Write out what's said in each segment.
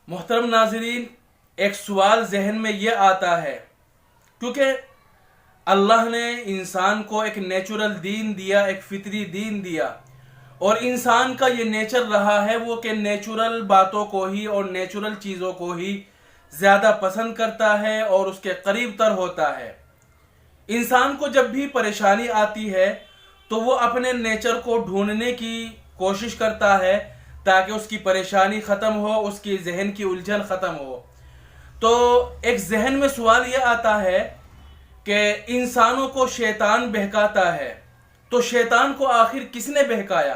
محترم ناظرین، ایک سوال ذہن میں یہ آتا ہے کیونکہ اللہ نے انسان کو ایک نیچرل دین دیا، ایک فطری دین دیا، اور انسان کا یہ نیچر رہا ہے وہ کہ نیچرل باتوں کو ہی اور نیچرل چیزوں کو ہی زیادہ پسند کرتا ہے اور اس کے قریب تر ہوتا ہے۔ انسان کو جب بھی پریشانی آتی ہے تو وہ اپنے نیچر کو ڈھونڈنے کی کوشش کرتا ہے تاکہ اس کی پریشانی ختم ہو، اس کی ذہن کی الجھن ختم ہو۔ تو ایک ذہن میں سوال یہ آتا ہے کہ انسانوں کو شیطان بہکاتا ہے، تو شیطان کو آخر کس نے بہکایا؟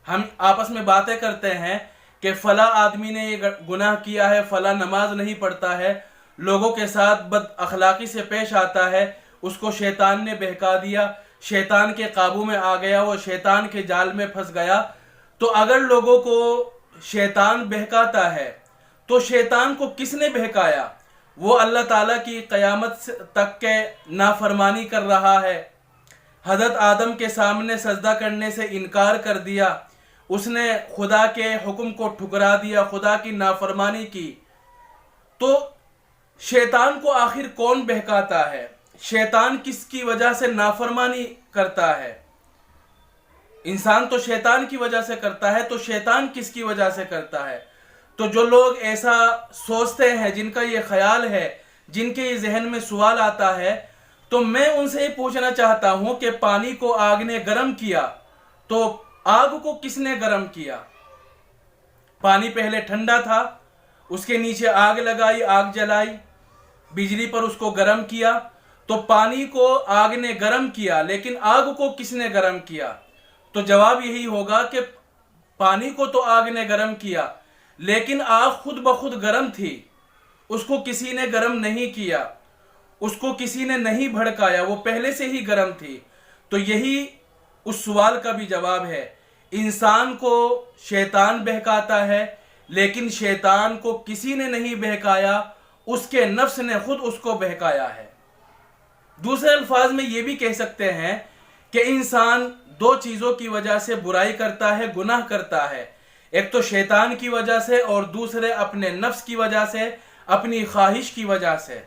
ہم آپس میں باتیں کرتے ہیں کہ فلاں آدمی نے یہ گناہ کیا ہے، فلاں نماز نہیں پڑھتا ہے، لوگوں کے ساتھ بد اخلاقی سے پیش آتا ہے، اس کو شیطان نے بہکا دیا، شیطان کے قابو میں آ گیا، وہ شیطان کے جال میں پھنس گیا۔ تو اگر لوگوں کو شیطان بہکاتا ہے تو شیطان کو کس نے بہکایا؟ وہ اللہ تعالیٰ کی قیامت تک کے نافرمانی کر رہا ہے، حضرت آدم کے سامنے سجدہ کرنے سے انکار کر دیا، اس نے خدا کے حکم کو ٹھکرا دیا، خدا کی نافرمانی کی۔ تو شیطان کو آخر کون بہکاتا ہے؟ شیطان کس کی وجہ سے نافرمانی کرتا ہے؟ انسان تو شیطان کی وجہ سے کرتا ہے، تو شیطان کس کی وجہ سے کرتا ہے؟ تو جو لوگ ایسا سوچتے ہیں، جن کا یہ خیال ہے، جن کے ذہن میں سوال آتا ہے، تو میں ان سے یہ پوچھنا چاہتا ہوں کہ پانی کو آگ نے گرم کیا تو آگ کو کس نے گرم کیا؟ پانی پہلے ٹھنڈا تھا، اس کے نیچے آگ لگائی، آگ جلائی، بجلی پر اس کو گرم کیا، تو پانی کو آگ نے گرم کیا، لیکن آگ کو کس نے گرم کیا؟ تو جواب یہی ہوگا کہ پانی کو تو آگ نے گرم کیا، لیکن آگ خود بخود گرم تھی، اس کو کسی نے گرم نہیں کیا، اس کو کسی نے نہیں بھڑکایا، وہ پہلے سے ہی گرم تھی۔ تو یہی اس سوال کا بھی جواب ہے۔ انسان کو شیطان بہکاتا ہے، لیکن شیطان کو کسی نے نہیں بہکایا، اس کے نفس نے خود اس کو بہکایا ہے۔ دوسرے الفاظ میں یہ بھی کہہ سکتے ہیں کہ انسان دو چیزوں کی وجہ سے برائی کرتا ہے، گناہ کرتا ہے، ایک تو شیطان کی وجہ سے اور دوسرے اپنے نفس کی وجہ سے، اپنی خواہش کی وجہ سے۔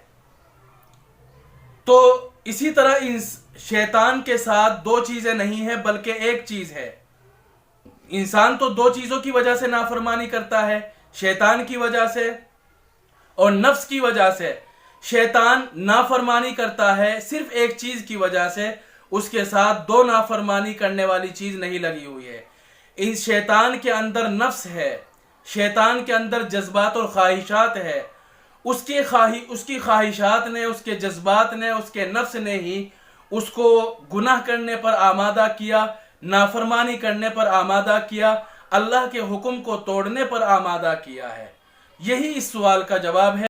تو اسی طرح شیطان کے ساتھ دو چیزیں نہیں ہیں بلکہ ایک چیز ہے۔ انسان تو دو چیزوں کی وجہ سے نافرمانی کرتا ہے، شیطان کی وجہ سے اور نفس کی وجہ سے۔ شیطان نافرمانی کرتا ہے صرف ایک چیز کی وجہ سے، اس کے ساتھ دو نافرمانی کرنے والی چیز نہیں لگی ہوئی ہے۔ اس شیطان کے اندر نفس ہے، شیطان کے اندر جذبات اور خواہشات ہے، اس کی خواہشات نے، اس کے جذبات نے، اس کے نفس نے ہی اس کو گناہ کرنے پر آمادہ کیا، نافرمانی کرنے پر آمادہ کیا، اللہ کے حکم کو توڑنے پر آمادہ کیا ہے۔ یہی اس سوال کا جواب ہے۔